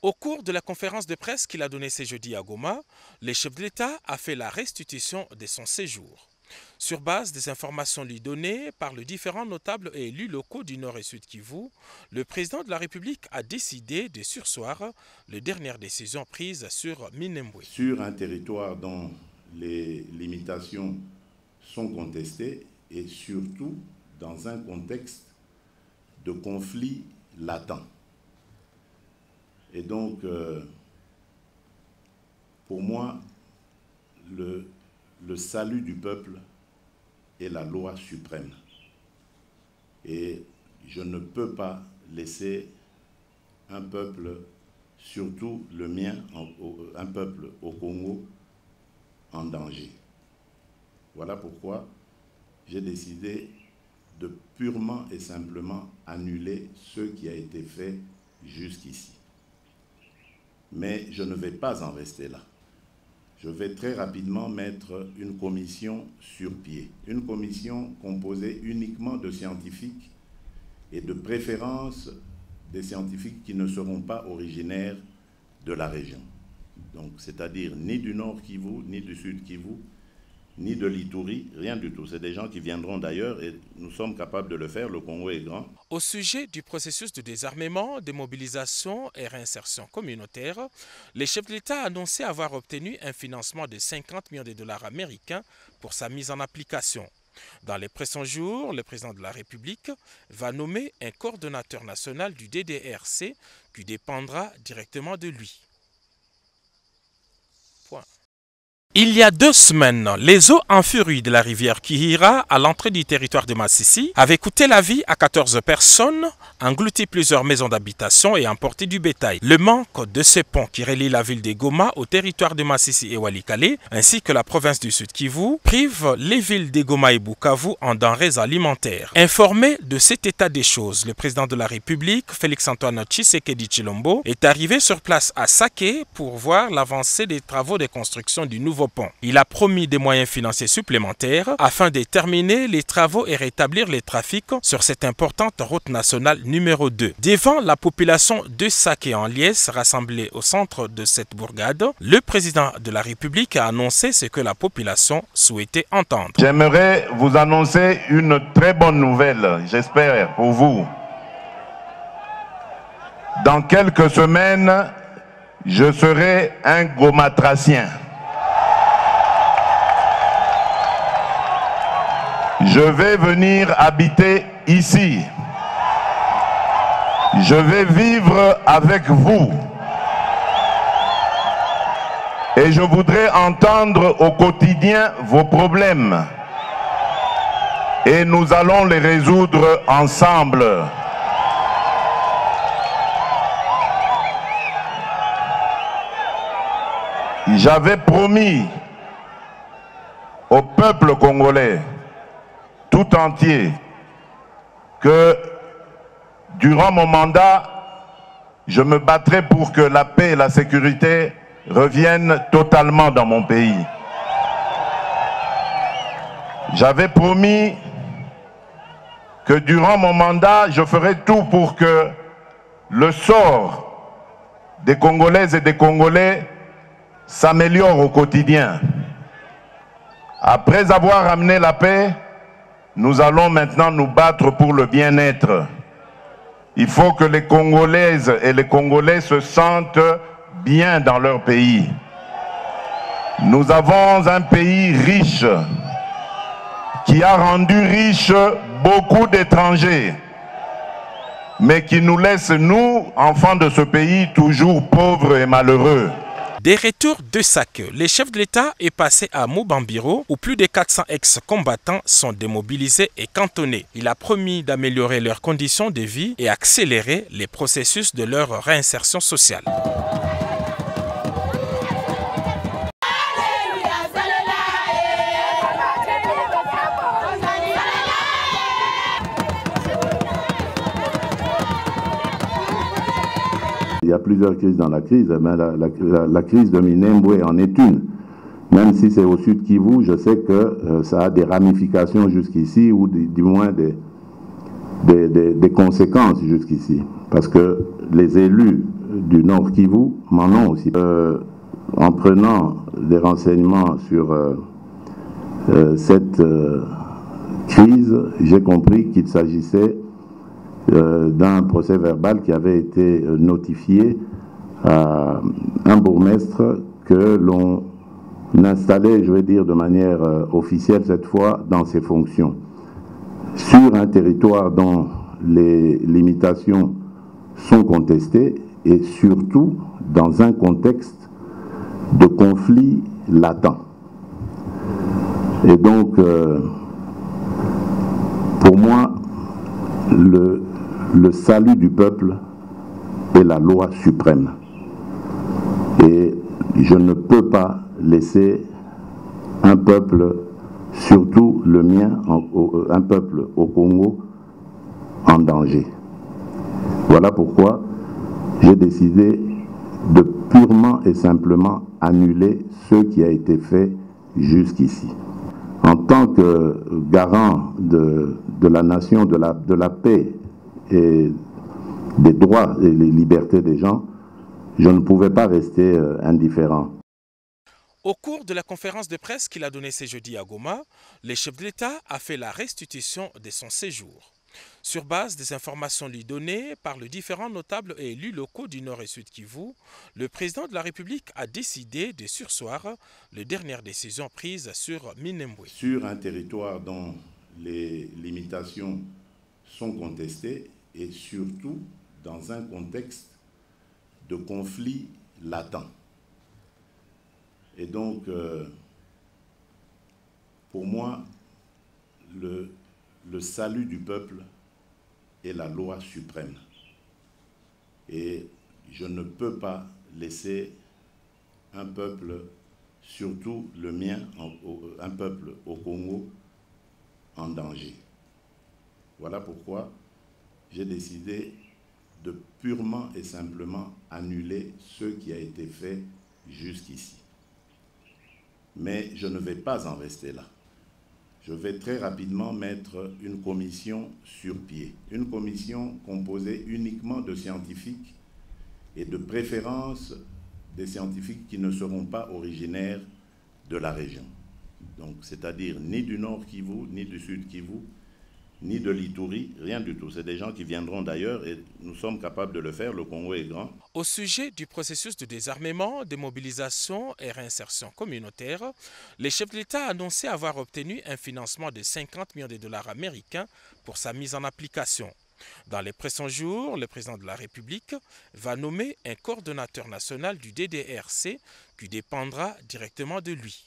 Au cours de la conférence de presse qu'il a donnée ce jeudi à Goma, le chef de l'État a fait la restitution de son séjour. Sur base des informations lui données par les différents notables et élus locaux du Nord et Sud Kivu, le président de la République a décidé de surseoir les dernières décisions prises sur Minembwe. Sur un territoire dont les limitations sont contestées et surtout dans un contexte de conflit latent. Et donc, pour moi, le salut du peuple est la loi suprême. Et je ne peux pas laisser un peuple, surtout le mien, un peuple au Congo, en danger. Voilà pourquoi j'ai décidé de purement et simplement annuler ce qui a été fait jusqu'ici. Mais je ne vais pas en rester là. Je vais très rapidement mettre une commission sur pied. Une commission composée uniquement de scientifiques et de préférence des scientifiques qui ne seront pas originaires de la région. Donc, c'est-à-dire ni du Nord Kivu, ni du Sud Kivu, ni de l'Ituri, rien du tout. C'est des gens qui viendront d'ailleurs et nous sommes capables de le faire, le Congo est grand. Au sujet du processus de désarmement, de mobilisation et réinsertion communautaire, le chef de l'État a annoncé avoir obtenu un financement de 50 millions de dollars américains pour sa mise en application. Dans les prochains jours, le président de la République va nommer un coordonnateur national du DDRC qui dépendra directement de lui. Point. Il y a 2 semaines, les eaux en furie de la rivière Kihira à l'entrée du territoire de Massissi avaient coûté la vie à 14 personnes, englouti plusieurs maisons d'habitation et emporté du bétail. Le manque de ce pont qui relie la ville de Goma au territoire de Massissi et Walikale, ainsi que la province du Sud Kivu, prive les villes de Goma et Bukavu en denrées alimentaires. Informé de cet état des choses, le président de la République, Félix-Antoine Tshisekedi Tshilombo, est arrivé sur place à Sake pour voir l'avancée des travaux de construction du nouveau pont. Il a promis des moyens financiers supplémentaires afin de terminer les travaux et rétablir les trafics sur cette importante route nationale numéro 2. Devant la population de Sake en liesse rassemblée au centre de cette bourgade, le président de la République a annoncé ce que la population souhaitait entendre. J'aimerais vous annoncer une très bonne nouvelle, j'espère, pour vous. Dans quelques semaines, je serai un gomatracien. Je vais venir habiter ici. Je vais vivre avec vous. Et je voudrais entendre au quotidien vos problèmes. Et nous allons les résoudre ensemble. J'avais promis au peuple congolais tout entier que durant mon mandat, je me battrai pour que la paix et la sécurité reviennent totalement dans mon pays. J'avais promis que durant mon mandat, je ferai tout pour que le sort des Congolaises et des Congolais s'améliore au quotidien. Après avoir amené la paix, nous allons maintenant nous battre pour le bien-être. Il faut que les Congolaises et les Congolais se sentent bien dans leur pays. Nous avons un pays riche qui a rendu riches beaucoup d'étrangers, mais qui nous laisse, nous, enfants de ce pays, toujours pauvres et malheureux. Des retours de Sake, le chef de l'État est passé à Mubambiro où plus de 400 ex-combattants sont démobilisés et cantonnés. Il a promis d'améliorer leurs conditions de vie et accélérer les processus de leur réinsertion sociale. Il y a plusieurs crises dans la crise, mais la crise de Minembwe en est une. Même si c'est au Sud Kivu, je sais que ça a des ramifications jusqu'ici, ou du moins des conséquences jusqu'ici. Parce que les élus du Nord Kivu m'en ont aussi. En prenant des renseignements sur cette crise, j'ai compris qu'il s'agissait d'un procès verbal qui avait été notifié à un bourgmestre que l'on installait, je vais dire de manière officielle cette fois, dans ses fonctions, sur un territoire dont les limitations sont contestées et surtout dans un contexte de conflit latent. Et donc, pour moi, le salut du peuple est la loi suprême. Et je ne peux pas laisser un peuple, surtout le mien, un peuple au Congo, en danger. Voilà pourquoi j'ai décidé de purement et simplement annuler ce qui a été fait jusqu'ici. En tant que garant de la nation, de la paix et des droits et les libertés des gens, je ne pouvais pas rester indifférent. Au cours de la conférence de presse qu'il a donnée ce jeudi à Goma, le chef de l'État a fait la restitution de son séjour. Sur base des informations lui données par les différents notables et élus locaux du Nord et Sud Kivu, le président de la République a décidé de surseoir les dernières décisions prises sur Minembwe. Sur un territoire dont les limitations sont contestées et surtout dans un contexte de conflit latent. Et donc, pour moi, le salut du peuple est la loi suprême. Et je ne peux pas laisser un peuple, surtout le mien, un peuple au Congo, en danger. Voilà pourquoi j'ai décidé de purement et simplement annuler ce qui a été fait jusqu'ici. Mais je ne vais pas en rester là. Je vais très rapidement mettre une commission sur pied. Une commission composée uniquement de scientifiques et de préférence des scientifiques qui ne seront pas originaires de la région. Donc, c'est-à-dire ni du Nord Kivu, ni du Sud Kivu, ni de l'Ituri, rien du tout. C'est des gens qui viendront d'ailleurs et nous sommes capables de le faire, le Congo est grand. Au sujet du processus de désarmement, de mobilisation et réinsertion communautaire, le chef de l'État a annoncé avoir obtenu un financement de 50 millions de dollars américains pour sa mise en application. Dans les prochains jours, le président de la République va nommer un coordonnateur national du DDRC qui dépendra directement de lui.